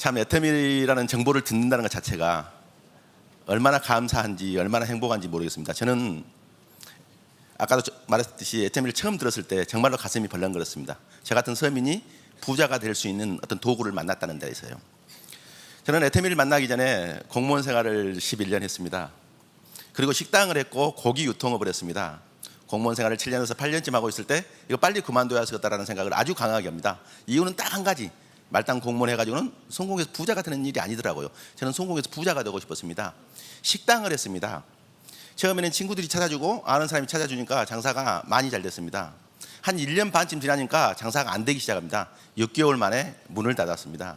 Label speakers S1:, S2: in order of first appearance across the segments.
S1: 참 애터미라는 정보를 듣는다는 것 자체가 얼마나 감사한지 얼마나 행복한지 모르겠습니다. 저는 아까도 말했듯이 애터미를 처음 들었을 때 정말로 가슴이 벌렁거렸습니다. 저 같은 서민이 부자가 될 수 있는 어떤 도구를 만났다는 데에서요. 저는 애터미를 만나기 전에 공무원 생활을 11년 했습니다. 그리고 식당을 했고 고기 유통업을 했습니다. 공무원 생활을 7년에서 8년쯤 하고 있을 때 이거 빨리 그만둬야 하겠다라는 생각을 아주 강하게 합니다. 이유는 딱 한 가지, 말단 공무원 해가지고는 성공해서 부자가 되는 일이 아니더라고요. 저는 성공해서 부자가 되고 싶었습니다. 식당을 했습니다. 처음에는 친구들이 찾아주고 아는 사람이 찾아주니까 장사가 많이 잘 됐습니다. 한 1년 반쯤 지나니까 장사가 안 되기 시작합니다. 6개월 만에 문을 닫았습니다.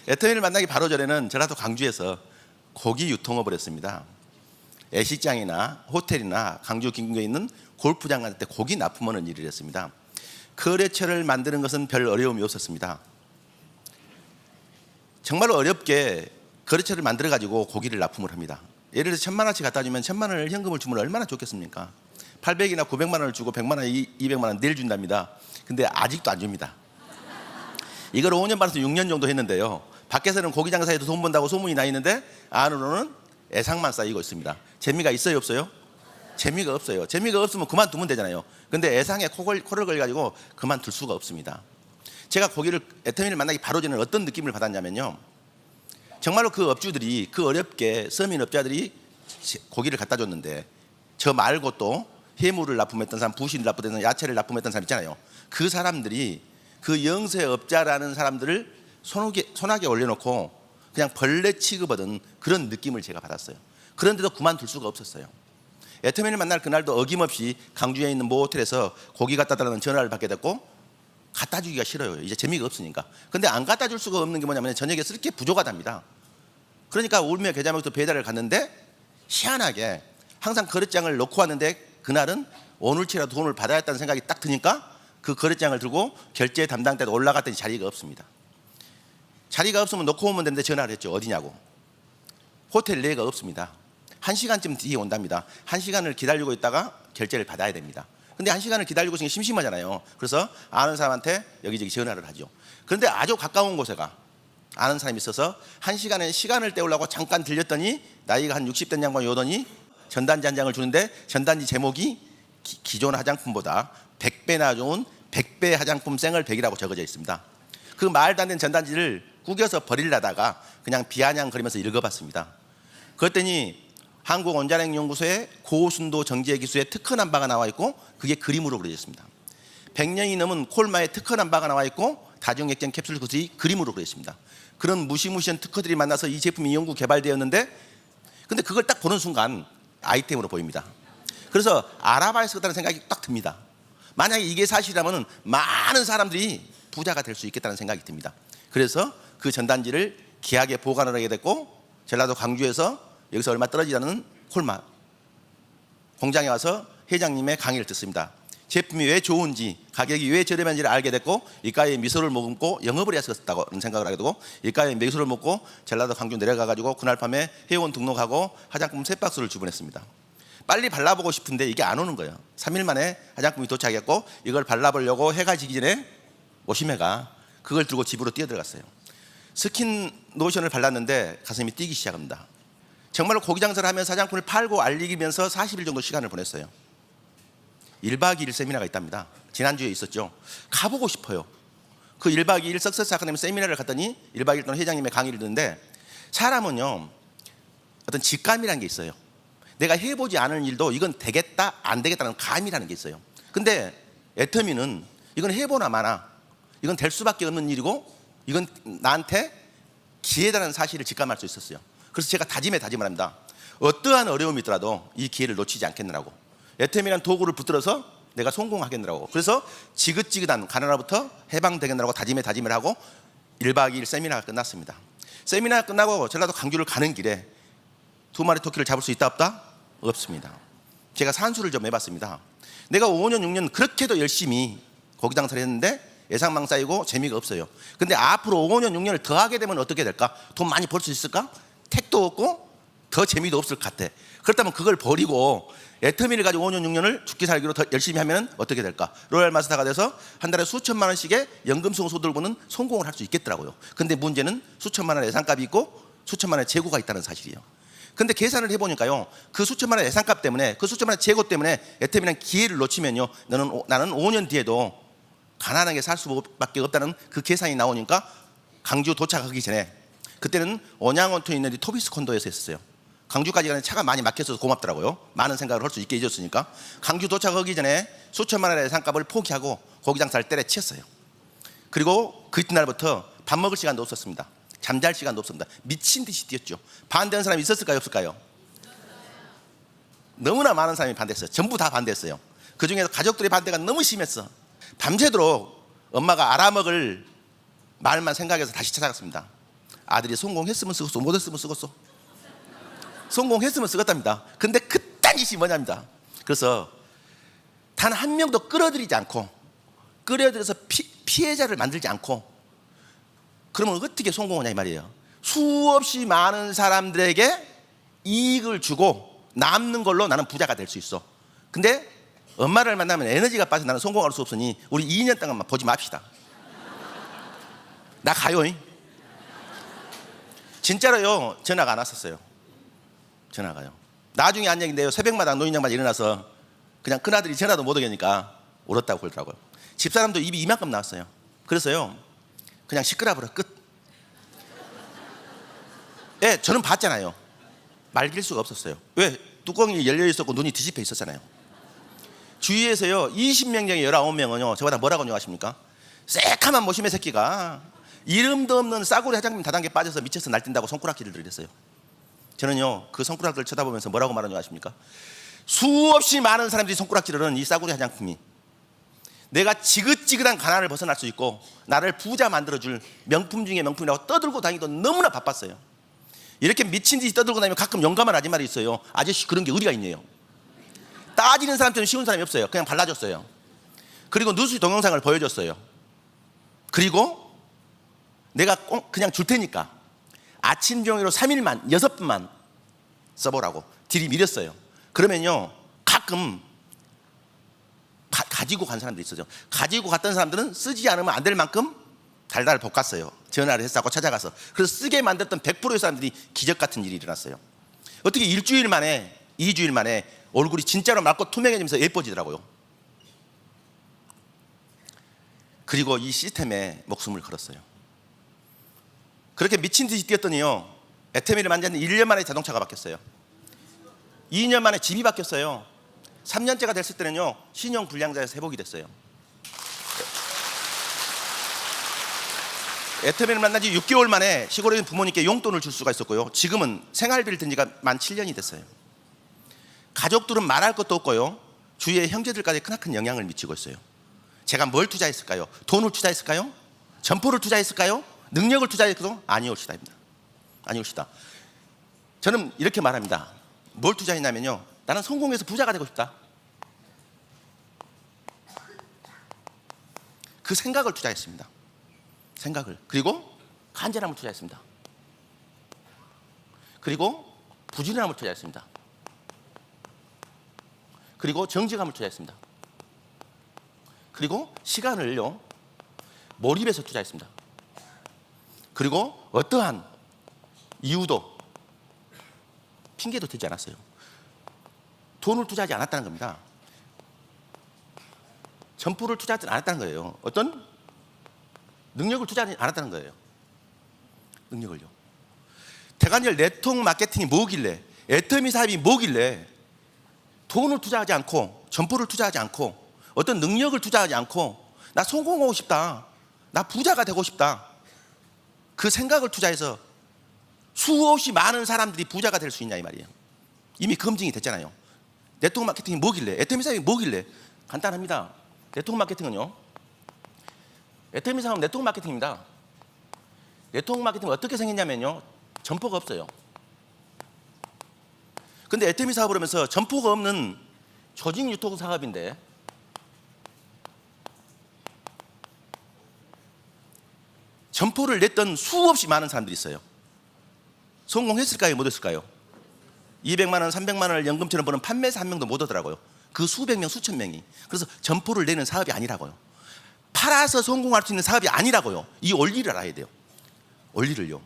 S1: 애터미를 만나기 바로 전에는 전라도 광주에서 고기 유통업을 했습니다. 애식장이나 호텔이나 강주近郊에 있는 골프장 갈 때 고기 납품하는 일을 했습니다. 거래처를 만드는 것은 별 어려움이 없었습니다. 정말로 어렵게 거래처를 만들어 가지고 고기를 납품을 합니다. 예를 들어서 1,000만 원씩 갖다 주면 1,000만 원을 현금을 주면 얼마나 좋겠습니까? 800이나 900만 원을 주고 100만 원, 200만 원 내일 준답니다. 근데 아직도 안 줍니다. 이걸 5년 반에서 6년 정도 했는데요. 밖에서는 고기 장사에도 돈 번다고 소문이 나 있는데 안으로는 애상만 쌓이고 있습니다. 재미가 있어요, 없어요? 재미가 없어요. 재미가 없으면 그만두면 되잖아요. 근데 애상에 코를 걸가지고 그만둘 수가 없습니다. 제가 애터미를 만나기 바로 전에 어떤 느낌을 받았냐면요, 정말로 그 업주들이, 그 어렵게 서민 업자들이 고기를 갖다 줬는데 저 말고 또 해물을 납품했던 사람, 부시를 납품했던 사람, 야채를 납품했던 사람 있잖아요. 그 사람들이 그 영세업자라는 사람들을 손아귀에 올려놓고 그냥 벌레 취급하던 그런 느낌을 제가 받았어요. 그런데도 그만둘 수가 없었어요. 애터미를 만날 그날도 어김없이 강주에 있는 모 호텔에서 고기 갖다 달라는 전화를 받게 됐고, 갖다 주기가 싫어요. 이제 재미가 없으니까. 근데 안 갖다 줄 수가 없는 게 뭐냐면 저녁에 쓸 게 부족하답니다. 그러니까 울며 겨자 먹고 배달을 갔는데 희한하게 항상 거래장을 놓고 왔는데 그날은 오늘치라도 돈을 받아야 했다는 생각이 딱 드니까 그 거래장을 들고 결제 담당대로 올라갔더니 자리가 없습니다. 자리가 없으면 놓고 오면 되는데 전화를 했죠. 어디냐고. 호텔 내가 없습니다. 1시간쯤 뒤에 온답니다. 1시간을 기다리고 있다가 결제를 받아야 됩니다. 근데 1시간을 기다리고 있으니 심심하잖아요. 그래서 아는 사람한테 여기저기 전화를 하죠. 그런데 아주 가까운 곳에가 아는 사람이 있어서 1시간에 시간을 때우려고 잠깐 들렸더니 나이가 한 60된 양반이 오더니 전단지 한 장을 주는데 전단지 제목이 기존 화장품보다 100배나 좋은 100배 화장품 생얼 100이라고 적어져 있습니다. 그 말도 안 되는 전단지를 구겨서 버리려다가 그냥 비아냥거리면서 읽어봤습니다. 그랬더니 한국원자력연구소의 고순도 정제 기술의 특허 남바가 나와 있고 그게 그림으로 그려져 있습니다. 100년이 넘은 콜마의 특허 남바가 나와 있고 다중액정 캡슐 기술이 그림으로 그려져 있습니다. 그런 무시무시한 특허들이 만나서 이 제품이 연구 개발되었는데, 근데 그걸 딱 보는 순간 아이템으로 보입니다. 그래서 알아봐야 쓰겠다는 생각이 딱 듭니다. 만약에 이게 사실이라면 많은 사람들이 부자가 될 수 있겠다는 생각이 듭니다. 그래서 그 전단지를 귀하게 보관을 하게 됐고, 전라도 광주에서 여기서 얼마 떨어지지 않은 콜마 공장에 와서 회장님의 강의를 듣습니다. 제품이 왜 좋은지, 가격이 왜 저렴한지를 알게 됐고, 이가에 미소를 머금고 영업을 했었다고 생각을 하게 되고, 이가에 미소를 먹고 전라도 광주 내려가가지고 그날 밤에 회원 등록하고 화장품 3박스를 주문했습니다. 빨리 발라보고 싶은데 이게 안 오는 거예요. 3일 만에 화장품이 도착했고, 이걸 발라보려고 해가 지기 전에 오심해가 그걸 들고 집으로 뛰어들어갔어요. 스킨 로션을 발랐는데 가슴이 뛰기 시작합니다. 정말로 고기 장사를 하면서 화장품을 팔고 알리면서 40일 정도 시간을 보냈어요. 1박 2일 세미나가 있답니다. 지난주에 있었죠. 가보고 싶어요. 그 1박 2일 석세스 아카데미 세미나를 갔더니 1박 2일 동안 회장님의 강의를 듣는데, 사람은요 어떤 직감이라는 게 있어요. 내가 해보지 않은 일도 이건 되겠다 안 되겠다는 감이라는 게 있어요. 근데 애터미는 이건 해보나 마나 이건 될 수밖에 없는 일이고 이건 나한테 기회다라는 사실을 직감할 수 있었어요. 그래서 제가 다짐을 합니다. 어떠한 어려움이 있더라도 이 기회를 놓치지 않겠느라고, 애터미라는 도구를 붙들어서 내가 성공하겠느라고. 그래서 지긋지긋한 가난화부터 해방되겠느라고 다짐을 하고 1박 2일 세미나가 끝났습니다. 세미나가 끝나고 전라도 광주를 가는 길에 2마리 토끼를 잡을 수 있다 없다? 없습니다. 제가 산수를 좀 해봤습니다. 내가 5년 6년 그렇게도 열심히 고기 장사를 했는데 예상망 쌓이고 재미가 없어요. 근데 앞으로 5년 6년을 더 하게 되면 어떻게 될까? 돈 많이 벌 수 있을까? 택도 없고 더 재미도 없을 것 같아. 그렇다면 그걸 버리고 애터미를 가지고 5년 6년을 죽기 살기로 더 열심히 하면 어떻게 될까? 로얄 마스터가 돼서 한 달에 수천만 원씩의 연금성 소득을 보는 성공을 할 수 있겠더라고요. 근데 문제는 수천만 원의 예상값이 있고 수천만 원의 재고가 있다는 사실이에요. 근데 계산을 해보니까요, 그 수천만 원의 예상값 때문에, 그 수천만 원의 재고 때문에 애터미는 기회를 놓치면요, 나는 5년 뒤에도 가난하게 살 수밖에 없다는 그 계산이 나오니까 강주 도착하기 전에, 그때는 언양원토에 있는 토비스 콘도에서 했었어요. 강주까지 가는 차가 많이 막혀서 고맙더라고요. 많은 생각을 할 수 있게 해줬으니까. 강주 도착하기 전에 수천만 원의 예상값을 포기하고 고기 장사를 때려치웠어요. 그리고 그 이튿날부터 밥 먹을 시간도 없었습니다. 잠잘 시간도 없습니다. 미친 듯이 뛰었죠. 반대하는 사람이 있었을까요, 없을까요? 너무나 많은 사람이 반대했어요. 전부 다 반대했어요. 그 중에서 가족들의 반대가 너무 심했어. 밤새도록 엄마가 알아먹을 말만 생각해서 다시 찾아갔습니다. 아들이 성공했으면 쓰겠어, 못했으면 쓰겠어. 성공했으면 쓰겠답니다. 근데 그딴 짓이 뭐냐입니다. 그래서 단 한 명도 끌어들이지 않고, 끌어들여서 피해자를 만들지 않고, 그러면 어떻게 성공하냐 이 말이에요. 수없이 많은 사람들에게 이익을 주고 남는 걸로 나는 부자가 될 수 있어. 근데 엄마를 만나면 에너지가 빠져 나는 성공할 수 없으니 우리 2년 동안만 보지 맙시다. 나 가요. 진짜로요, 전화가 안 왔었어요. 전화가요. 나중에 한 얘기인데요, 새벽마다 노인 양반이 일어나서 그냥 큰아들이 전화도 못 오게니까 울었다고 그러더라고요. 집사람도 입이 이만큼 나왔어요. 그래서요, 그냥 시끄러버려 끝. 예, 저는 봤잖아요. 말릴 수가 없었어요. 왜? 뚜껑이 열려 있었고 눈이 뒤집혀 있었잖아요. 주위에서요 20명 중에 19명은요 저보다 뭐라고 생각하십니까? 새카만 모심의 새끼가 이름도 없는 싸구려 회장님 다단계 빠져서 미쳐서 날뛴다고 손가락질을 들이댔어요. 저는요 그 손가락을 쳐다보면서 뭐라고 말하는 줄 아십니까? 수없이 많은 사람들이 손가락질을 하는 이 싸구려 화장품이 내가 지긋지긋한 가난을 벗어날 수 있고 나를 부자 만들어줄 명품 중에 명품이라고 떠들고 다니기도 너무나 바빴어요. 이렇게 미친 듯이 떠들고 다니면 가끔 용감한 아줌마도 있어요. 아저씨 그런 게 어디가 있네요. 따지는 사람처럼 쉬운 사람이 없어요. 그냥 발라줬어요. 그리고 뉴스 동영상을 보여줬어요. 그리고 내가 그냥 줄 테니까 아침 종이로 3일만 6분만 써보라고 들이밀었어요. 그러면요 가끔 가지고 간 사람도 있어요. 가지고 갔던 사람들은 쓰지 않으면 안 될 만큼 달달 볶았어요. 전화를 했었고 찾아가서. 그래서 쓰게 만들었던 100%의 사람들이 기적 같은 일이 일어났어요. 어떻게 일주일 만에 2주일 만에 얼굴이 진짜로 맑고 투명해지면서 예뻐지더라고요. 그리고 이 시스템에 목숨을 걸었어요. 그렇게 미친 듯이 뛰었더니요 애터미를 만졌는데 1년 만에 자동차가 바뀌었어요. 2년 만에 집이 바뀌었어요. 3년째가 됐을 때는요 신용 불량자에서 회복이 됐어요. 애터미를 만난 지 6개월 만에 시골에 있는 부모님께 용돈을 줄 수가 있었고요. 지금은 생활비를 든 지가 만 7년이 됐어요. 가족들은 말할 것도 없고요. 주위의 형제들까지 크나큰 영향을 미치고 있어요. 제가 뭘 투자했을까요? 돈을 투자했을까요? 점포를 투자했을까요? 능력을 투자했을까요? 아니올시다입니다. 아니올시다. 저는 이렇게 말합니다. 뭘 투자했냐면요. 나는 성공해서 부자가 되고 싶다. 그 생각을 투자했습니다. 생각을. 그리고 간절함을 투자했습니다. 그리고 부지런함을 투자했습니다. 그리고 정직함을 투자했습니다. 그리고 시간을요 몰입해서 투자했습니다. 그리고 어떠한 이유도 핑계도 대지 않았어요. 돈을 투자하지 않았다는 겁니다. 점포를 투자하지 않았다는 거예요. 어떤 능력을 투자하지 않았다는 거예요. 능력을요. 대관절 네트워크 마케팅이 뭐길래, 애터미 사업이 뭐길래 돈을 투자하지 않고 점포를 투자하지 않고 어떤 능력을 투자하지 않고 나 성공하고 싶다, 나 부자가 되고 싶다, 그 생각을 투자해서 수없이 많은 사람들이 부자가 될 수 있냐 이 말이에요. 이미 검증이 됐잖아요. 네트워크 마케팅이 뭐길래, 애터미 사업이 뭐길래. 간단합니다. 네트워크 마케팅은요 애터미 사업은 네트워크 마케팅입니다. 네트워크 마케팅은 어떻게 생겼냐면요 점포가 없어요. 근데 애터미 사업을 하면서 점포가 없는 조직 유통 사업인데 점포를 냈던 수없이 많은 사람들이 있어요. 성공했을까요? 못했을까요? 200만 원, 300만 원을 연금처럼 버는 판매사 한 명도 못 오더라고요. 그 수백 명, 수천 명이. 그래서 점포를 내는 사업이 아니라고요. 팔아서 성공할 수 있는 사업이 아니라고요. 이 원리를 알아야 돼요. 원리를요.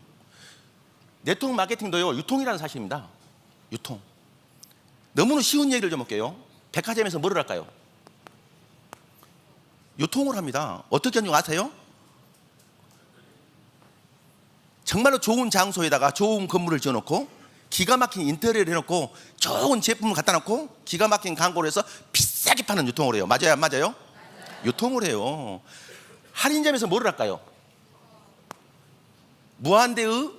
S1: 네트워크 마케팅도요, 유통이라는 사실입니다. 유통. 너무나 쉬운 얘기를 좀 할게요. 백화점에서 뭐를 할까요? 유통을 합니다. 어떻게 하는지 아세요? 정말로 좋은 장소에다가 좋은 건물을 지어놓고 기가 막힌 인테리어를 해놓고 좋은 제품을 갖다 놓고 기가 막힌 광고를 해서 비싸게 파는 유통을 해요. 맞아요? 안 맞아요? 유통을 해요. 할인점에서 뭐를 할까요? 무한대의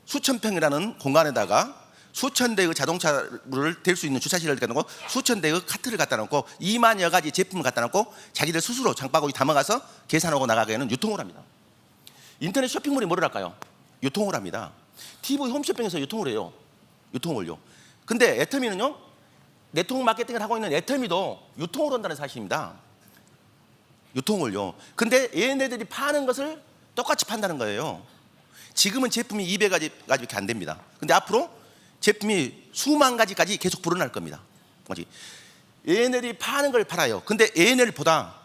S1: 수천 평이라는 공간에다가 수천 대의 자동차를 댈 수 있는 주차실을 갖다 놓고 수천 대의 카트를 갖다 놓고 2만여 가지 제품을 갖다 놓고 자기들 스스로 장바구니 담아가서 계산하고 나가게 하는 유통을 합니다. 인터넷 쇼핑몰이 뭐를 할까요? 유통을 합니다. TV 홈쇼핑에서 유통을 해요. 유통을요. 근데 애터미는요, 네트워크 마케팅을 하고 있는 애터미도 유통을 한다는 사실입니다. 유통을요. 근데 얘네들이 파는 것을 똑같이 판다는 거예요. 지금은 제품이 200가지밖에 안 됩니다. 근데 앞으로 제품이 수만 가지까지 계속 불어날 겁니다. 얘네들이 파는 걸 팔아요. 근데 얘네들보다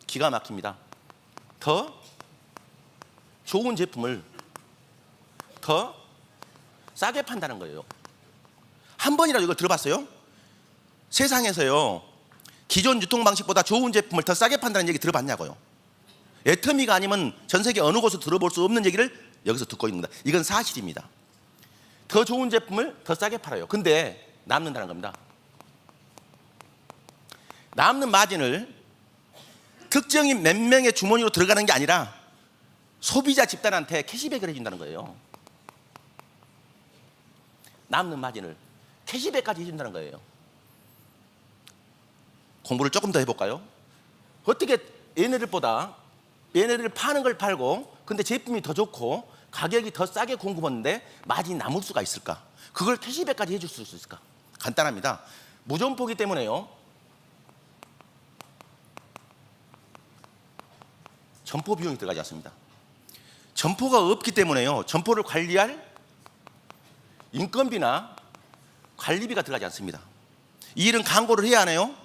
S1: 기가 막힙니다. 더 좋은 제품을 더 싸게 판다는 거예요. 한 번이라도 이거 들어봤어요? 세상에서요, 기존 유통 방식보다 좋은 제품을 더 싸게 판다는 얘기 들어봤냐고요? 애터미가 아니면 전 세계 어느 곳에서 들어볼 수 없는 얘기를 여기서 듣고 있는 겁니다. 이건 사실입니다. 더 좋은 제품을 더 싸게 팔아요. 근데 남는다는 겁니다. 남는 마진을 특정인 몇 명의 주머니로 들어가는 게 아니라 소비자 집단한테 캐시백을 해준다는 거예요. 남는 마진을 캐시백까지 해준다는 거예요. 공부를 조금 더 해볼까요? 어떻게 얘네들 파는 걸 팔고 근데 제품이 더 좋고 가격이 더 싸게 공급하는데 마진이 남을 수가 있을까? 그걸 캐시백까지 해줄 수 있을까? 간단합니다. 무점포기 때문에요, 점포 비용이 들어가지 않습니다. 점포가 없기 때문에요, 점포를 관리할 인건비나 관리비가 들어가지 않습니다. 이 일은 광고를 해야 하나요?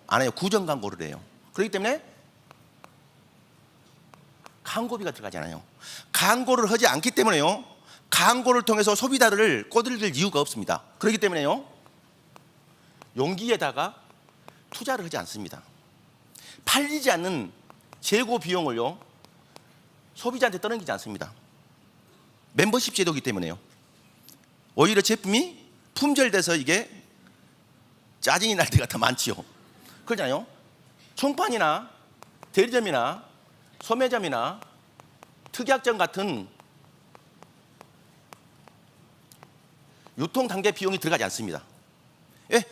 S1: 안 해요. 구정 광고를 해요. 그렇기 때문에 광고비가 들어가지 않아요. 광고를 하지 않기 때문에요, 광고를 통해서 소비자를 꼬들길 이유가 없습니다. 그렇기 때문에요, 용기에다가 투자를 하지 않습니다. 팔리지 않는 재고 비용을요, 소비자한테 떠넘기지 않습니다. 멤버십 제도이기 때문에요. 오히려 제품이 품절돼서 이게 짜증이 날 때가 더 많지요. 그러잖아요. 총판이나 대리점이나 소매점이나 특약점 같은 유통 단계 비용이 들어가지 않습니다. 예,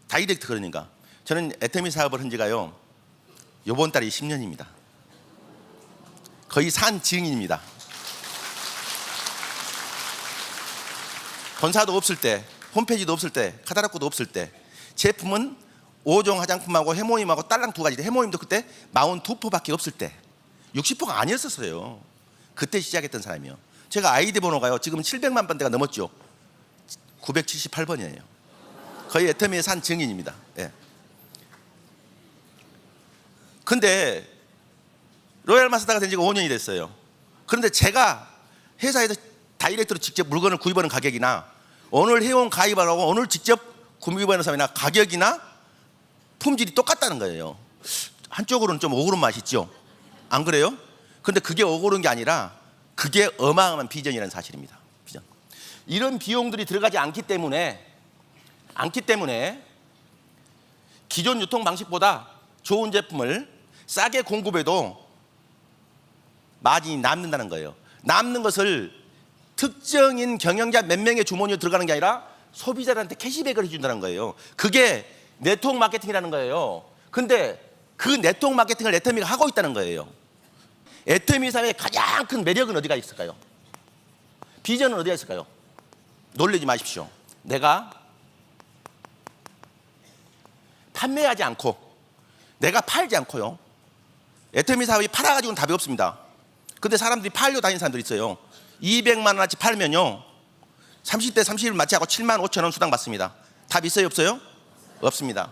S1: 다이렉트. 그러니까 저는 애터미 사업을 한 지가요, 이번 달이 10년입니다. 거의 산 증인입니다. 본사도 없을 때, 홈페이지도 없을 때, 카타로그도 없을 때, 제품은 5종 화장품하고 해모임하고 딸랑 2가지, 해모임도 그때 42포밖에 없을 때, 60포가 아니었었어요. 그때 시작했던 사람이요. 제가 아이디 번호가요, 지금 700만 번대가 넘었죠. 978번이에요. 거의 애터미의 산 증인입니다. 예. 근데 로얄 마스터가 된 지가 5년이 됐어요. 그런데 제가 회사에서 다이렉트로 직접 물건을 구입하는 가격이나 오늘 회원 가입하라고 오늘 직접 구입하는 사람이나 가격이나 품질이 똑같다는 거예요. 한쪽으로는 좀 오그른 맛이 있죠. 안 그래요? 근데 그게 오그른 게 아니라 그게 어마어마한 비전이라는 사실입니다. 비전. 이런 비용들이 들어가지 않기 때문에 기존 유통 방식보다 좋은 제품을 싸게 공급해도 마진이 남는다는 거예요. 남는 것을 특정인 경영자 몇 명의 주머니에 들어가는 게 아니라 소비자들한테 캐시백을 해준다는 거예요. 그게 네트워크 마케팅이라는 거예요. 근데 그 네트워크 마케팅을 애터미가 하고 있다는 거예요. 애터미 사회의 가장 큰 매력은 어디가 있을까요? 비전은 어디가 있을까요? 놀라지 마십시오. 내가 판매하지 않고 내가 팔지 않고요, 애터미 사업이 팔아가지고는 답이 없습니다. 근데 사람들이 팔려 다니는 사람들이 있어요. 200만 원어치 팔면요 30대 30일 마취하고 7만 5천 원 수당 받습니다. 답 있어요 없어요? 없습니다.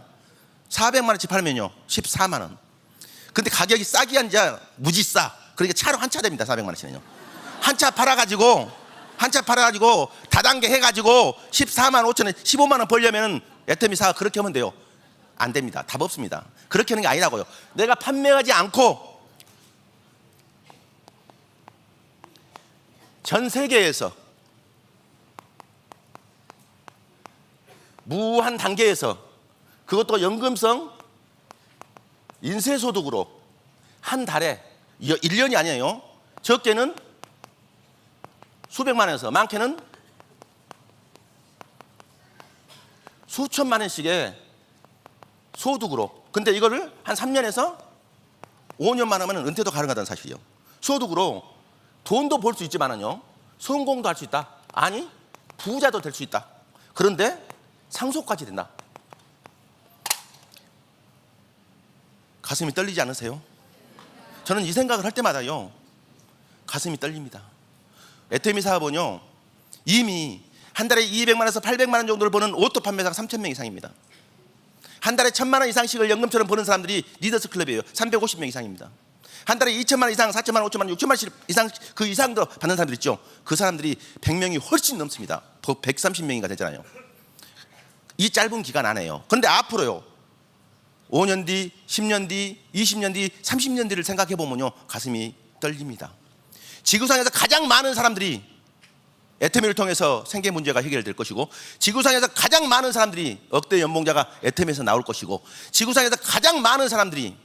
S1: 400만 원어치 팔면요 14만 원. 근데 가격이 싸기 한자 무지 싸. 그러니까 차로 한 차 됩니다. 400만 원어치는요. 한 차 팔아가지고 다단계 해가지고 14만 5천 원 15만 원 벌려면 애터미 사가 그렇게 하면 돼요. 안 됩니다. 답 없습니다. 그렇게 하는 게 아니라고요. 내가 판매하지 않고 전 세계에서 무한 단계에서 그것도 연금성 인쇄소득으로 한 달에 1년이 아니에요. 적게는 수백만 원에서 많게는 수천만 원씩의 소득으로. 근데 이거를 한 3년에서 5년만 하면 은퇴도 가능하다는 사실이요. 소득으로 돈도 벌 수 있지만은요 성공도 할 수 있다. 아니 부자도 될 수 있다. 그런데 상속까지 된다. 가슴이 떨리지 않으세요? 저는 이 생각을 할 때마다요 가슴이 떨립니다. 애터미 사업은요 이미 한 달에 200만 원에서 800만 원 정도를 버는 오토 판매사가 3,000명 이상입니다. 한 달에 1,000만 원 이상씩을 연금처럼 버는 사람들이 리더스 클럽이에요. 350명 이상입니다. 한 달에 2천만 원 이상, 4천만 원, 5천만 원, 6천만 원 이상 그 이상도 받는 사람들 있죠. 그 사람들이 100명이 훨씬 넘습니다. 130명인가 되잖아요. 이 짧은 기간 안에요. 그런데 앞으로요 5년 뒤, 10년 뒤, 20년 뒤, 30년 뒤를 생각해 보면요 가슴이 떨립니다. 지구상에서 가장 많은 사람들이 애터미를 통해서 생계 문제가 해결될 것이고, 지구상에서 가장 많은 사람들이 억대 연봉자가 애터미에서 나올 것이고, 지구상에서 가장 많은 사람들이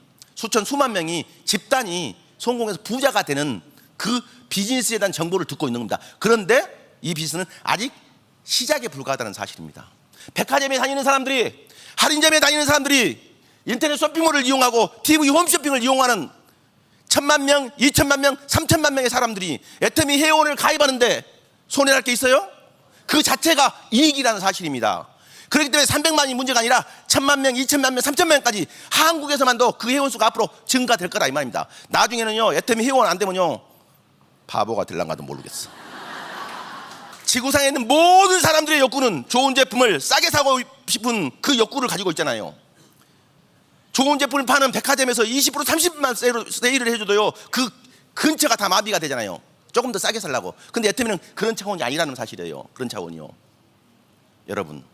S1: 수만 명이 집단이 성공해서 부자가 되는 그 비즈니스에 대한 정보를 듣고 있는 겁니다. 그런데 이 비즈니스는 아직 시작에 불과하다는 사실입니다. 백화점에 다니는 사람들이, 할인점에 다니는 사람들이, 인터넷 쇼핑몰을 이용하고 TV 홈쇼핑을 이용하는 1,000만 명, 2천만 명, 3천만 명의 사람들이 애터미 회원을 가입하는데 손해날 게 있어요? 그 자체가 이익이라는 사실입니다. 그렇기 때문에 300만이 문제가 아니라 1,000만 명, 2천만 명, 3천만 명까지 한국에서만도 그 회원 수가 앞으로 증가될 거라 이 말입니다. 나중에는요 애터미 회원 안 되면요 바보가 될랑가도 모르겠어. 지구상에 있는 모든 사람들의 욕구는 좋은 제품을 싸게 사고 싶은 그 욕구를 가지고 있잖아요. 좋은 제품을 파는 백화점에서 20% 30만 세일을 해줘도요 그 근처가 다 마비가 되잖아요. 조금 더 싸게 살라고. 근데 애터미는 그런 차원이 아니라는 사실이에요. 그런 차원이요. 여러분,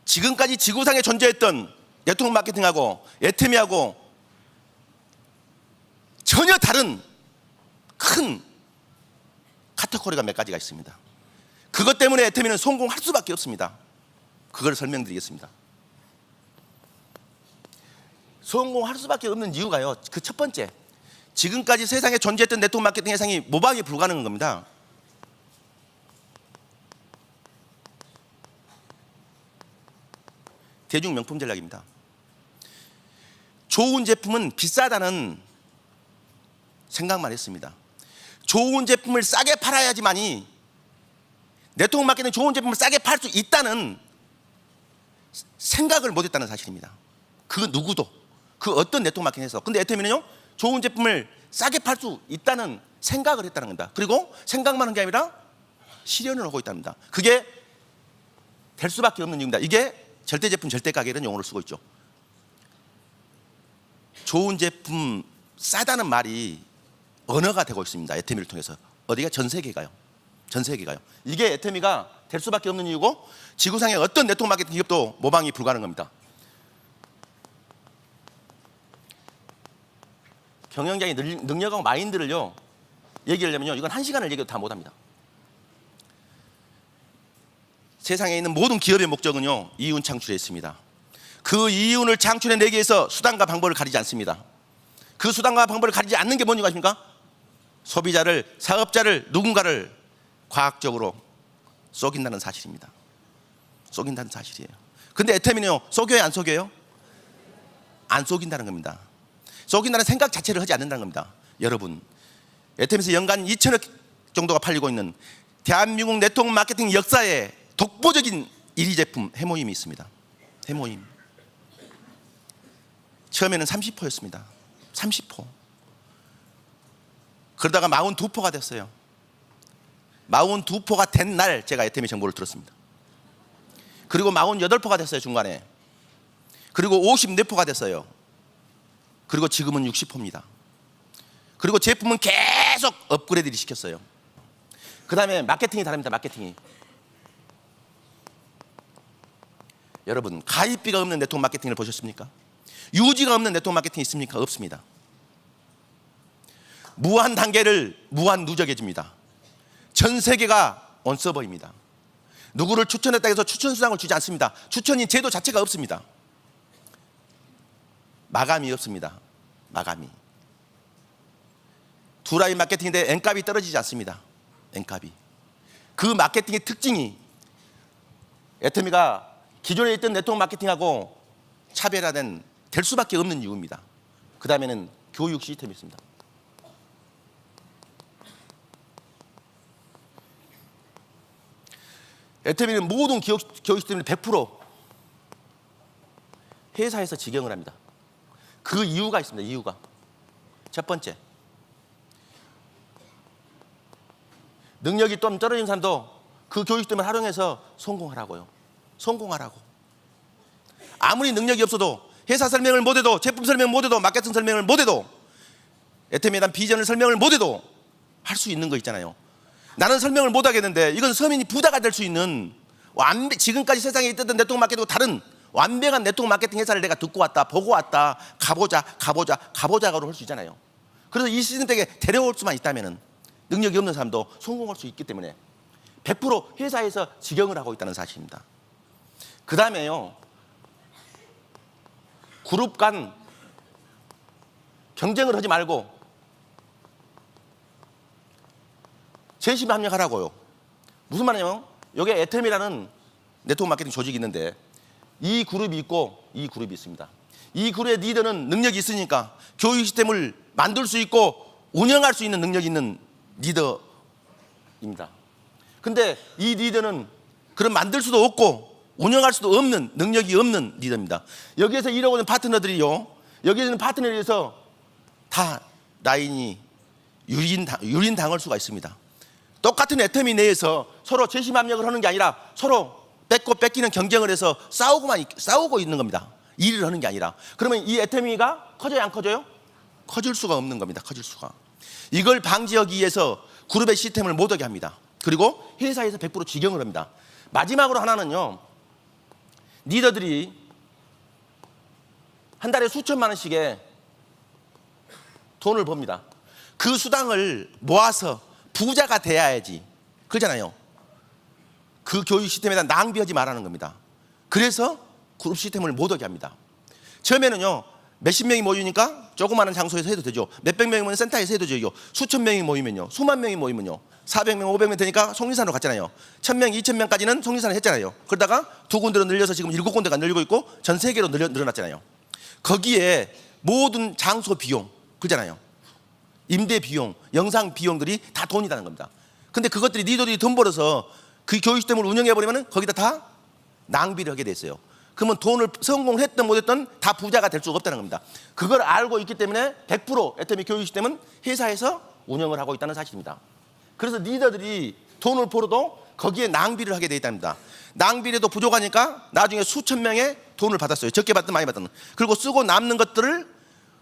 S1: 지금까지 지구상에 존재했던 네트워크 마케팅하고 애터미하고 전혀 다른 큰 카테고리가 몇 가지가 있습니다. 그것 때문에 애터미는 성공할 수밖에 없습니다. 그걸 설명드리겠습니다. 성공할 수밖에 없는 이유가요, 그 첫 번째, 지금까지 세상에 존재했던 네트워크 마케팅 회상이 모방이 불가능한 겁니다. 대중 명품 전략입니다. 좋은 제품은 비싸다는 생각만 했습니다. 좋은 제품을 싸게 팔아야지만이, 네트워크 마케팅 좋은 제품을 싸게 팔 수 있다는 생각을 못했다는 사실입니다. 그 누구도, 그 어떤 네트워크 마케팅에서. 근데 애터미는요 좋은 제품을 싸게 팔 수 있다는 생각을 했다는 겁니다. 그리고 생각만 한 게 아니라 실현을 하고 있답니다. 그게 될 수밖에 없는 이유입니다. 이게 절대 제품 절대 가격이라는 용어를 쓰고 있죠. 좋은 제품 싸다는 말이 언어가 되고 있습니다. 애터미를 통해서. 어디가? 전 세계가요. 전 세계가요. 이게 애터미가 될 수밖에 없는 이유고, 지구상의 어떤 네트워크 마케팅 기업도 모방이 불가능한 겁니다. 경영자의 능력하고 마인드를요 얘기하려면요 이건 1시간을 얘기해도 다 못합니다. 세상에 있는 모든 기업의 목적은요 이윤 창출에 있습니다. 그 이윤을 창출해내기 위해서 수단과 방법을 가리지 않습니다. 그 수단과 방법을 가리지 않는 게 뭔지 아십니까? 소비자를, 사업자를, 누군가를 과학적으로 속인다는 사실입니다. 속인다는 사실이에요. 근데 애터미는요 속여요 안 속여요? 안 속인다는 겁니다. 속인다는 생각 자체를 하지 않는다는 겁니다. 여러분, 애터미에서 연간 2천억 정도가 팔리고 있는 대한민국 네트워크 마케팅 역사에 독보적인 1위 제품 해모임이 있습니다. 해모임. 처음에는 30%였습니다. 30%. 그러다가 42포가 됐어요. 42포가 된 날 제가 애터미 정보를 들었습니다. 그리고 48포가 됐어요, 중간에. 그리고 54포가 됐어요. 그리고 지금은 60포입니다. 그리고 제품은 계속 업그레이드를 시켰어요. 그 다음에 마케팅이 다릅니다. 마케팅이. 여러분, 가입비가 없는 네트워크 마케팅을 보셨습니까? 유지가 없는 네트워크 마케팅이 있습니까? 없습니다. 무한 단계를 무한 누적해 줍니다. 전 세계가 온서버입니다. 누구를 추천했다 해서 추천 수당을 주지 않습니다. 추천인 제도 자체가 없습니다. 마감이 없습니다. 마감이. 두 라인 마케팅인데 N값이 떨어지지 않습니다. N값이. 그 마케팅의 특징이 애터미가 기존에 있던 네트워크 마케팅하고 차별화된 될 수밖에 없는 이유입니다. 그 다음에는 교육 시스템이 있습니다. 애터미는 모든 교육 시스템을 100% 회사에서 직영을 합니다. 그 이유가 있습니다. 이유가. 첫 번째, 능력이 좀 떨어진 사람도 그 교육 시스템을 활용해서 성공하라고요. 성공하라고. 아무리 능력이 없어도 회사 설명을 못해도, 제품 설명 못해도, 마케팅 설명을 못해도, 애터미에 대한 비전을 설명을 못해도 할 수 있는 거 있잖아요. 나는 설명을 못하겠는데 이건 서민이 부자가 될 수 있는 지금까지 세상에 있던 네트워크 마케팅과 다른 완벽한 네트워크 마케팅 회사를 내가 듣고 왔다, 보고 왔다, 가보자가로 할 수 있잖아요. 그래서 이 시스템에 데려올 수만 있다면 능력이 없는 사람도 성공할 수 있기 때문에 100% 회사에서 직영을 하고 있다는 사실입니다. 그 다음에요, 그룹 간 경쟁을 하지 말고 재심 합력하라고요. 무슨 말이냐면 여기 애터미라는 네트워크 마케팅 조직이 있는데 이 그룹이 있고 이 그룹이 있습니다. 이 그룹의 리더는 능력이 있으니까 교육 시스템을 만들 수 있고 운영할 수 있는 능력이 있는 리더입니다. 근데 이 리더는 그런 만들 수도 없고 운영할 수도 없는, 능력이 없는 리더입니다. 여기에서 일하고 있는 파트너들이요, 여기 있는 파트너에서 다 라인이 유린당할 수가 있습니다. 똑같은 애터미 내에서 서로 재심 합력을 하는 게 아니라 서로 뺏고 뺏기는 경쟁을 해서 싸우고 있는 겁니다. 일을 하는 게 아니라. 그러면 이 애터미가 커져요, 안 커져요? 커질 수가 없는 겁니다. 커질 수가. 이걸 방지하기 위해서 그룹의 시스템을 못 하게 합니다. 그리고 회사에서 100% 직영을 합니다. 마지막으로 하나는요, 리더들이 한 달에 수천만 원씩의 돈을 법니다. 그 수당을 모아서 부자가 돼야지. 그러잖아요. 그 교육 시스템에 대한 낭비하지 말라는 겁니다. 그래서 그룹 시스템을 못 하게 합니다. 처음에는요, 몇십 명이 모이니까 조그마한 장소에서 해도 되죠. 몇백 명이 모이면 센터에서 해도 되죠. 수천 명이 모이면요, 수만 명이 모이면요, 400명, 500명 되니까 송리산으로 갔잖아요. 1000명, 2000명까지는 송리산을 했잖아요. 그러다가 두 군데로 늘려서 지금 7군데가 늘리고 있고 전 세계로 늘어났잖아요. 거기에 모든 장소 비용, 그잖아요. 임대 비용, 영상 비용들이 다 돈이라는 겁니다. 근데 그것들이 리더들이 돈 벌어서 그 교육 시스템을 운영해버리면 거기다 다 낭비를 하게 됐어요. 그러면 돈을 성공했든 못했든 다 부자가 될 수가 없다는 겁니다. 그걸 알고 있기 때문에 100% 애터미 교육 시스템은 회사에서 운영을 하고 있다는 사실입니다. 그래서 리더들이 돈을 벌어도 거기에 낭비를 하게 되어 있답니다. 낭비라도 부족하니까 나중에 수천 명의 돈을 받았어요. 적게 받든 많이 받든. 그리고 쓰고 남는 것들을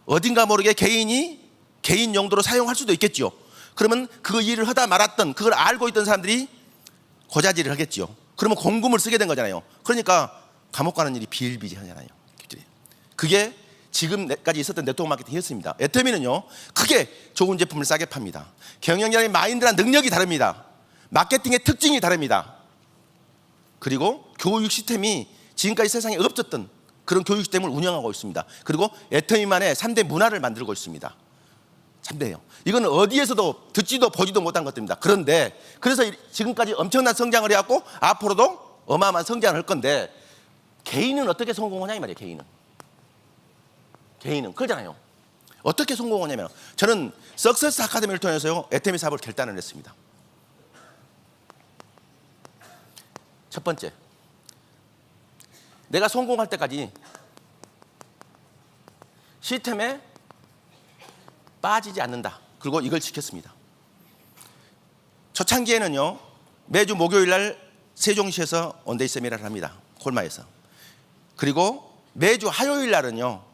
S1: 어딘가 모르게 개인 용도로 사용할 수도 있겠죠. 그러면 그 일을 하다 말았던, 그걸 알고 있던 사람들이 고자질을 하겠죠. 그러면 공금을 쓰게 된 거잖아요. 그러니까 감옥 가는 일이 비일비재하잖아요. 그게 지금까지 있었던 네트워크 마케팅이었습니다. 애터미는요, 크게 좋은 제품을 싸게 팝니다. 경영자의 마인드랑 능력이 다릅니다. 마케팅의 특징이 다릅니다. 그리고 교육 시스템이 지금까지 세상에 없었던 그런 교육 시스템을 운영하고 있습니다. 그리고 애터미만의 3대 문화를 만들고 있습니다. 3대예요. 이건 어디에서도 듣지도 보지도 못한 것들입니다. 그런데 그래서 지금까지 엄청난 성장을 해왔고 앞으로도 어마어마한 성장을 할 건데, 개인은 어떻게 성공하냐 이 말이에요. 개인은 그러잖아요. 어떻게 성공하냐면, 저는 석세스 아카데미를 통해서요, 애터미 사업을 결단을 했습니다. 첫 번째, 내가 성공할 때까지 시스템에 빠지지 않는다. 그리고 이걸 지켰습니다. 초창기에는요, 매주 목요일 날 세종시에서 원데이 세미나를 합니다. 콜마에서. 그리고 매주 화요일 날은요,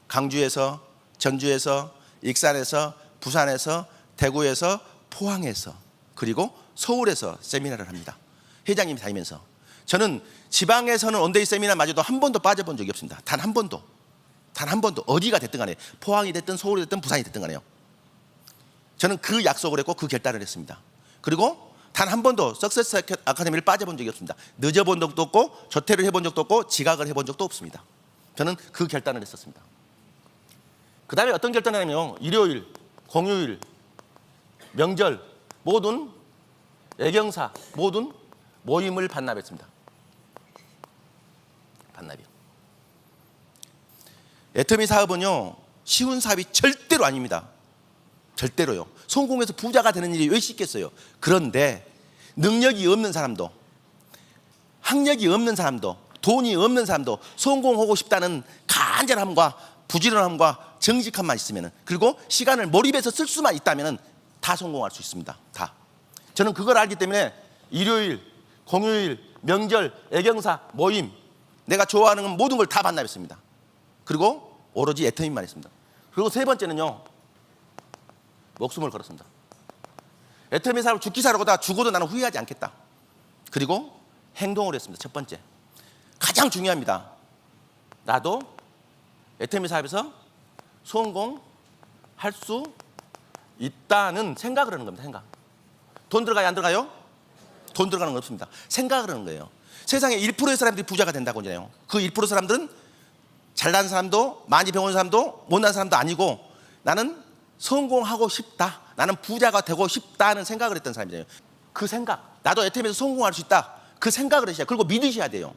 S1: 강주에서, 전주에서, 익산에서, 부산에서, 대구에서, 포항에서, 그리고 서울에서 세미나를 합니다. 회장님이 다니면서. 저는 지방에서는 원데이 세미나마저도 한 번도 빠져본 적이 없습니다. 단 한 번도. 단 한 번도. 어디가 됐든 간에, 포항이 됐든 서울이 됐든 부산이 됐든 간에요. 저는 그 약속을 했고 그 결단을 했습니다. 그리고 단 한 번도 석세스 아카데미를 빠져본 적이 없습니다. 늦어본 적도 없고 조퇴를 해본 적도 없고 지각을 해본 적도 없습니다. 저는 그 결단을 했었습니다. 그 다음에 어떤 결단을 하냐면 일요일, 공휴일, 명절 모든 애경사 모든 모임을 반납했습니다. 반납이요. 애터미 사업은요, 쉬운 사업이 절대로 아닙니다. 절대로요. 성공해서 부자가 되는 일이 왜 쉽겠어요? 그런데 능력이 없는 사람도, 학력이 없는 사람도, 돈이 없는 사람도 성공하고 싶다는 간절함과 부지런함과 정직함만 있으면, 그리고 시간을 몰입해서 쓸 수만 있다면 다 성공할 수 있습니다. 다. 저는 그걸 알기 때문에 일요일, 공휴일, 명절, 애경사, 모임, 내가 좋아하는 모든 걸 다 반납했습니다. 그리고 오로지 애터미만 했습니다. 그리고 세 번째는요, 목숨을 걸었습니다. 애터미 사업 죽기 살아보다 죽어도 나는 후회하지 않겠다. 그리고 행동을 했습니다. 첫 번째, 가장 중요합니다. 나도 애터미 사업에서 성공할 수 있다는 생각을 하는 겁니다. 생각. 돈 들어가요? 안 들어가요? 돈 들어가는 건 없습니다. 생각을 하는 거예요. 세상에 1%의 사람들이 부자가 된다고 하잖아요. 그 1% 사람들은 잘난 사람도 많이 배운 사람도 못난 사람도 아니고 나는 성공하고 싶다. 나는 부자가 되고 싶다는 생각을 했던 사람이에요. 그 생각, 나도 애터미에서 성공할 수 있다. 그 생각을 하셔야, 그리고 믿으셔야 돼요.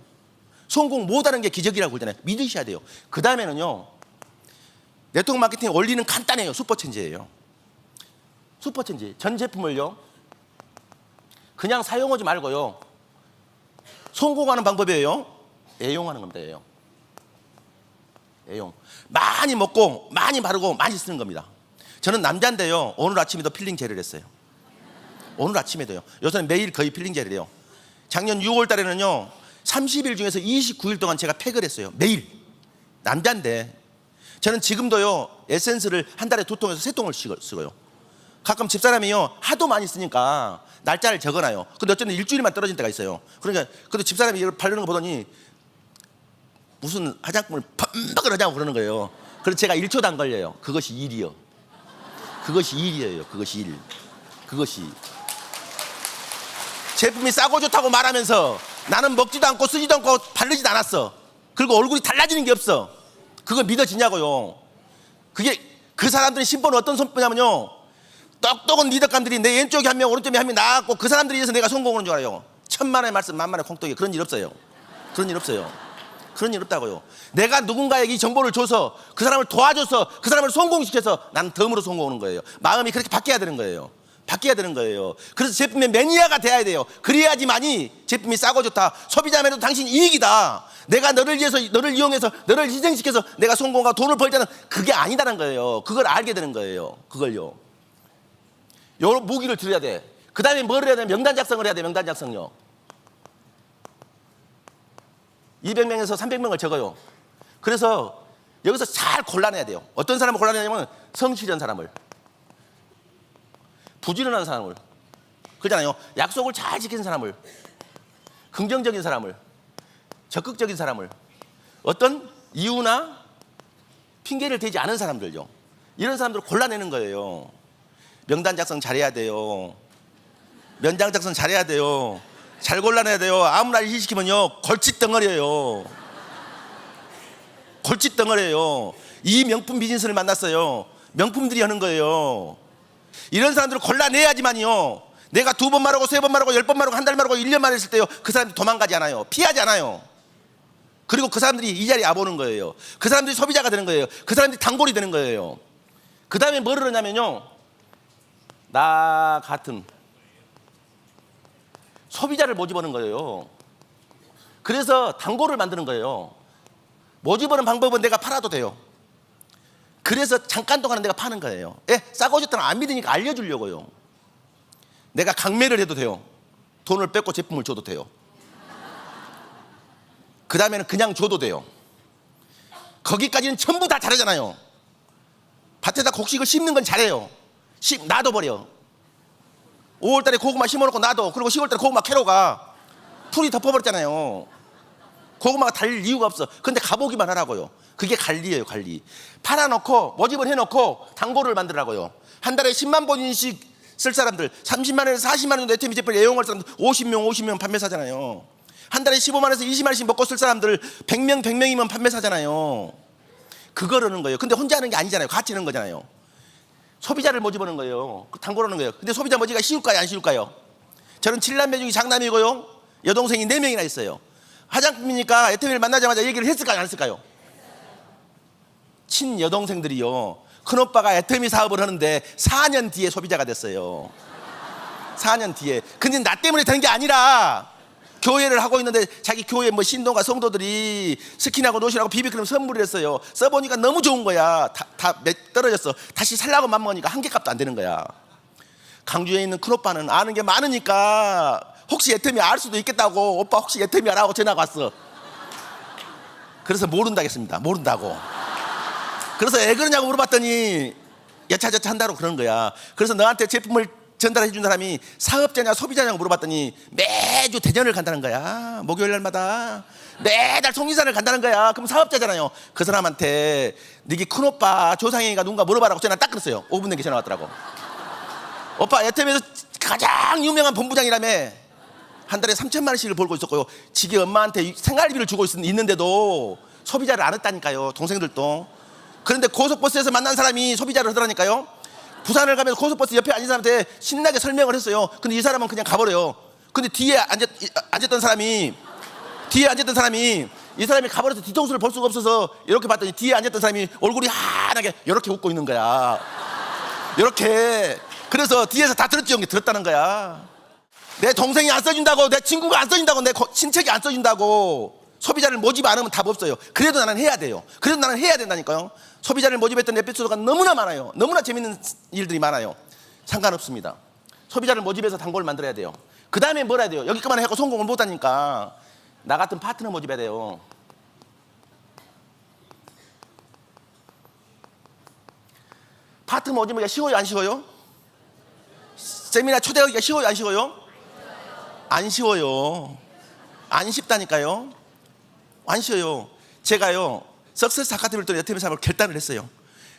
S1: 성공 못하는 게 기적이라고 그러잖아요. 믿으셔야 돼요. 그 다음에는요, 네트워크 마케팅 원리는 간단해요. 슈퍼체인지예요. 슈퍼체인지. 전 제품을요, 그냥 사용하지 말고요, 성공하는 방법이에요. 애용하는 겁니다. 애용. 애용. 많이 먹고 많이 바르고 많이 쓰는 겁니다. 저는 남자인데요, 오늘 아침에도 필링 젤을 했어요. 오늘 아침에도요. 요새는 매일 거의 필링 젤을 해요. 작년 6월 달에는요, 30일 중에서 29일 동안 제가 팩을 했어요. 매일. 남자인데. 저는 지금도요, 에센스를 한 달에 2통에서 3통을 쓰고요. 가끔 집사람이요, 하도 많이 쓰니까 날짜를 적어놔요. 근데 어쩌면 일주일만 떨어진 때가 있어요. 그러니까 그래도 집사람이 이걸 바르는 거 보더니 무슨 화장품을 반박을 하자고 그러는 거예요. 그래서 제가 1초도 안 걸려요. 그것이 일이요. 그것이 일이에요. 그것이 일. 그것이. 제품이 싸고 좋다고 말하면서 나는 먹지도 않고 쓰지도 않고 바르지도 않았어. 그리고 얼굴이 달라지는 게 없어. 그거 믿어지냐고요. 그게, 그 사람들의 신분은 어떤 선배냐면요, 똑똑한 리더감들이 내 왼쪽에 한 명 오른쪽에 한 명 나왔고 그 사람들이 위해서 내가 성공하는 줄 알아요. 천만의 말씀 만만의 콩떡이. 그런 일 없어요. 그런 일 없어요. 그런 일 없다고요. 내가 누군가에게 이 정보를 줘서 그 사람을 도와줘서 그 사람을 성공시켜서 나는 덤으로 성공하는 거예요. 마음이 그렇게 바뀌어야 되는 거예요. 바뀌어야 되는 거예요. 그래서 제품의 매니아가 돼야 돼요. 그래야지만이 제품이 싸고 좋다, 소비자면도 당신 이익이다, 내가 너를 위해서, 너를 이용해서, 너를 희생시켜서 내가 성공하고 돈을 벌자는, 그게 아니다는 거예요. 그걸 알게 되는 거예요. 그걸요. 요 무기를 들여야 돼. 그 다음에 뭘 해야 돼? 명단 작성을 해야 돼. 명단 작성요. 200명에서 300명을 적어요. 그래서 여기서 잘 골라내야 돼요. 어떤 사람을 골라내냐면 성실한 사람을, 부지런한 사람을, 그러잖아요. 약속을 잘 지키는 사람을, 긍정적인 사람을, 적극적인 사람을, 어떤 이유나 핑계를 대지 않은 사람들요. 이런 사람들을 골라내는 거예요. 명단 작성 잘해야 돼요. 면장 작성 잘해야 돼요. 잘 골라내야 돼요. 아무나 일시키면요, 골칫덩어리예요. 골칫덩어리예요. 이 명품 비즈니스를 만났어요. 명품들이 하는 거예요. 이런 사람들을 골라내야지만요, 내가 2번 말하고 3번 말하고 10번 말하고 한 달 말하고 1년 말했을 때요, 그 사람들이 도망가지 않아요. 피하지 않아요. 그리고 그 사람들이 이 자리에 와보는 거예요. 그 사람들이 소비자가 되는 거예요. 그 사람들이 단골이 되는 거예요. 그 다음에 뭐를 하냐면요, 나 같은 소비자를 모집하는 거예요. 그래서 단골을 만드는 거예요. 모집하는 방법은 내가 팔아도 돼요. 그래서 잠깐 동안은 내가 파는 거예요. 예, 싸고 좋다는 안 믿으니까 알려주려고요. 내가 강매를 해도 돼요. 돈을 뺏고 제품을 줘도 돼요. 그 다음에는 그냥 줘도 돼요. 거기까지는 전부 다 잘하잖아요. 밭에다 곡식을 심는 건 잘해요. 놔둬버려. 5월달에 고구마 심어놓고 놔둬. 그리고 10월달에 고구마 캐러 가. 풀이 덮어버렸잖아요. 고구마가 달릴 이유가 없어. 근데 가보기만 하라고요. 그게 관리예요, 관리. 팔아놓고 모집을 해놓고 단골을 만들라고요. 한 달에 10만 본인씩 쓸 사람들, 30만 원에서 40만 원 정도 애터미 제품을 애용할 사람들 50명 판매사잖아요. 한 달에 15만 원에서 20만 원씩 먹고 쓸 사람들 100명이면 판매사잖아요. 그거라는 거예요. 근데 혼자 하는 게 아니잖아요. 같이 하는 거잖아요. 소비자를 모집하는 거예요. 단골하는 거예요. 근데 소비자 모집가 쉬울까요, 안 쉬울까요? 저는 7남매 중에 장남이고요. 여동생이 4명이나 있어요. 화장품이니까 애터미를 만나자마자 얘기를 했을까요, 안 했을까요? 친여동생들이요, 큰오빠가 애터미 사업을 하는데 4년 뒤에 소비자가 됐어요. 4년 뒤에. 근데 나 때문에 되는 게 아니라 교회를 하고 있는데 자기 교회 뭐 신도가 성도들이 스킨하고 노신하고 비비크림 선물을 했어요. 써보니까 너무 좋은 거야. 다 떨어졌어. 다시 살라고 맘먹으니까 한 개 값도 안 되는 거야. 강주에 있는 큰오빠는 아는 게 많으니까 혹시 애터미 알 수도 있겠다고, 오빠 혹시 애터미 알아? 하고 전화가 왔어. 그래서 모른다겠습니다. 모른다고. 그래서 왜 그러냐고 물어봤더니 여차저차 한다고 그러는 거야. 그래서 너한테 제품을 전달해 준 사람이 사업자냐 소비자냐고 물어봤더니 매주 대전을 간다는 거야. 목요일 날마다 매달 송리산을 간다는 거야. 그럼 사업자잖아요. 그 사람한테 네게 큰오빠 조상행이가 누군가 물어봐라고 전화 딱 끊었어요. 5분 된게 전화 왔더라고. 오빠 애터미에서 가장 유명한 본부장이라며. 한 달에 3천만 원씩을 벌고 있었고요. 지기 엄마한테 생활비를 주고 있는데도 소비자를 안 했다니까요. 동생들도. 그런데 고속버스에서 만난 사람이 소비자를 하더라니까요. 부산을 가면서 고속버스 옆에 앉은 사람한테 신나게 설명을 했어요. 근데 이 사람은 그냥 가버려요. 근데 뒤에 앉았던 사람이 이 사람이 가버려서 뒤통수를 볼 수가 없어서 이렇게 봤더니 뒤에 앉았던 사람이 얼굴이 환하게 이렇게 웃고 있는 거야. 이렇게. 그래서 뒤에서 다 들었지, 형이 들었다는 거야. 내 동생이 안 써준다고, 내 친구가 안 써준다고, 내 친척이 안 써준다고 소비자를 모집 안 하면 답 없어요. 그래도 나는 해야 돼요. 그래도 나는 해야 된다니까요. 소비자를 모집했던 에피소드가 너무나 많아요. 너무나 재밌는 일들이 많아요. 상관없습니다. 소비자를 모집해서 단골을 만들어야 돼요. 그 다음에 뭘 해야 돼요? 여기까지만 해서 성공을 못하니까 나 같은 파트너 모집해야 돼요. 파트너 모집하기가 쉬워요, 안 쉬워요? 세미나 초대하기가 쉬워요, 안 쉬워요? 안 쉬워요. 안 쉽다니까요. 안 쉬워요. 제가요 석세스 아카데미를 또 애터미 사업을 결단을 했어요.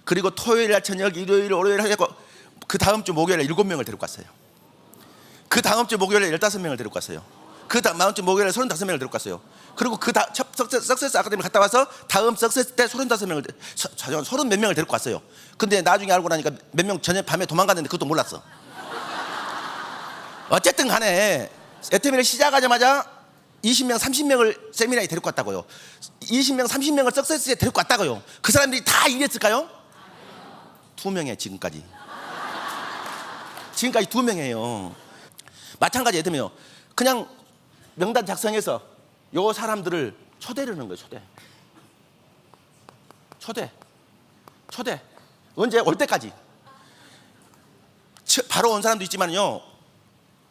S1: 그리고 토요일 날 저녁, 일요일, 월요일 하고 그 다음 주 목요일에 7명을 데리고 갔어요. 그 다음 주 목요일에 15명을 데리고 갔어요. 그 다음 주 목요일에 35명을 데리고 갔어요. 그리고 그 다음 석세스 아카데미 갔다 와서 다음 석세스 때 35명을 30몇 명을 데리고 갔어요. 근데 나중에 알고 나니까 몇 명 저녁 밤에 도망갔는데 그것도 몰랐어. 어쨌든 간에 애터미를 시작하자마자 20명, 30명을 세미나에 데리고 왔다고요. 20명, 30명을 석세스에 데리고 왔다고요. 그 사람들이 다 일했을까요? 2명이에요, 지금까지. 지금까지 2명이에요. 마찬가지 애터미요. 그냥 명단 작성해서 요 사람들을 초대를 하는 거예요, 초대. 언제? 올 때까지. 바로 온 사람도 있지만요,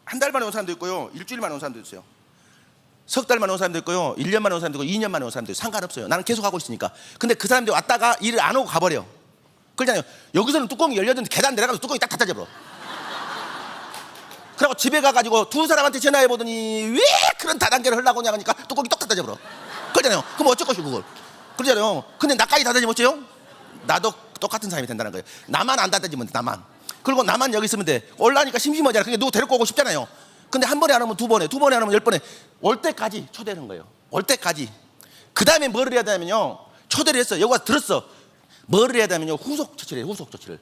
S1: 한 달 만에 온 사람도 있고요, 일주일 만에 온 사람도 있어요. 석 달 만에 온 사람도 있고요, 1년 만에 온 사람도 있고, 2년 만에 온 사람도 있어요. 상관없어요. 나는 계속 하고 있으니까. 근데 그 사람들이 왔다가 일을 안 하고 가버려. 그러잖아요. 여기서는 뚜껑이 열렸는데 계단 내려가서 뚜껑이 딱 닫아져버려. 그리고 집에 가가지고 두 사람한테 전화해보더니 왜 그런 다단계를 하려고 하냐니까 뚜껑이 똑 닫아져버려. 그러잖아요. 그럼 어쩔 것이고 그걸. 그러잖아요. 근데 나까지 닫아지면 어째요? 나도 똑같은 사람이 된다는 거예요. 나만 안 닫아지면 돼, 나만. 그리고 나만 여기 있으면 돼. 올라니까 심심하잖아. 그게 누구 데리고 오고 싶잖아요. 근데 한 번에 안 하면 2번에, 2번에 안 하면 10번에. 올 때까지 초대하는 거예요. 올 때까지. 그 다음에 뭐를 해야 되냐면요, 초대를 했어. 여기 와서 들었어. 뭐를 해야 되냐면요, 후속 조치를 해요. 후속 조치를.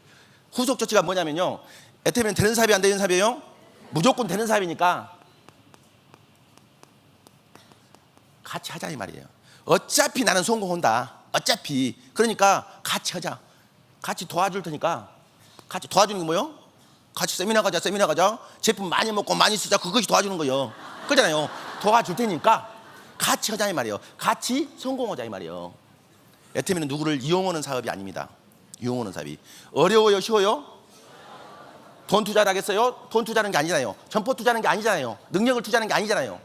S1: 후속 조치가 뭐냐면요, 애터미는 되는 사업이 안 되는 사업이에요? 무조건 되는 사업이니까 같이 하자 이 말이에요. 어차피 나는 성공한다. 어차피. 그러니까 같이 하자. 같이 도와줄 테니까. 같이 도와주는 게 뭐예요? 같이 세미나 가자. 제품 많이 먹고 많이 쓰자. 그것이 도와주는 거예요. 그러잖아요. 도와줄 테니까 같이 하자 이 말이에요. 같이 성공하자 이 말이에요. 애터미는 누구를 이용하는 사업이 아닙니다. 유흥오는 사업이 어려워요, 쉬워요? 돈 투자를 하겠어요? 돈 투자하는 게 아니잖아요. 점포 투자하는 게 아니잖아요. 능력을 투자하는 게 아니잖아요.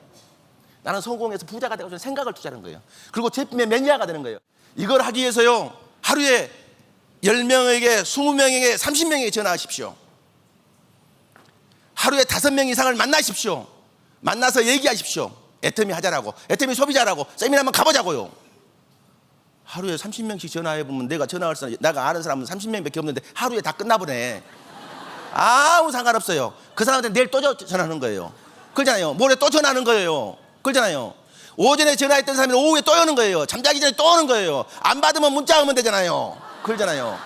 S1: 나는 성공해서 부자가 되고 생각을 투자하는 거예요. 그리고 제품의 매니아가 되는 거예요. 이걸 하기 위해서요, 하루에 10명에게 20명에게 30명에게 전화하십시오. 하루에 5명 이상을 만나십시오. 만나서 얘기하십시오. 애터미 하자라고, 애터미 소비자라고, 세미나 한번 가보자고요. 하루에 30명씩 전화해보면 내가 전화할 사람, 내가 아는 사람은 30명밖에 없는데 하루에 다 끝나보네. 아무 상관없어요. 그 사람한테 내일 또 전화하는 거예요. 그러잖아요. 모레 또 전화하는 거예요. 그러잖아요. 오전에 전화했던 사람이 오후에 또 오는 거예요. 잠자기 전에 또 오는 거예요. 안 받으면 문자 오면 되잖아요. 그러잖아요.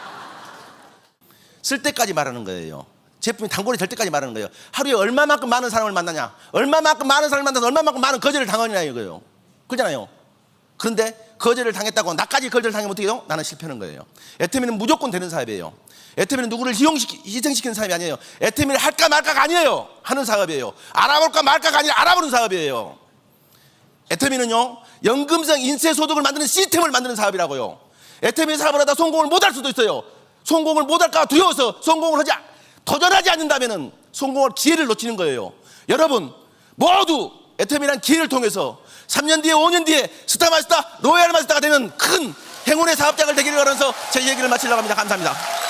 S1: 쓸 때까지 말하는 거예요. 제품이 단골이 될 때까지 말하는 거예요. 하루에 얼마만큼 많은 사람을 만나냐, 얼마만큼 많은 사람을 만나서 얼마만큼 많은 거절을 당하느냐 이거예요. 그러잖아요. 그런데 거절을 당했다고 나까지 거절을 당하면 어떻게 해요? 나는 실패하는 거예요. 애터미는 무조건 되는 사업이에요. 애터미는 누구를 희생시키는 사업이 아니에요. 애터미를 할까 말까가 아니에요. 하는 사업이에요. 알아볼까 말까가 아니라 알아보는 사업이에요. 애터미는요, 연금성 인쇄소득을 만드는 시스템을 만드는 사업이라고요. 애터미 사업을 하다 성공을 못할 수도 있어요. 성공을 못할까 두려워서 성공을 도전하지 않는다면 성공할 기회를 놓치는 거예요. 여러분 모두 애터미란 기회를 통해서 3년 뒤에 5년 뒤에 스타마스터, 로얄마스터가 되는 큰 행운의 사업자가 되기를 바라면서 제 얘기를 마치려고 합니다. 감사합니다.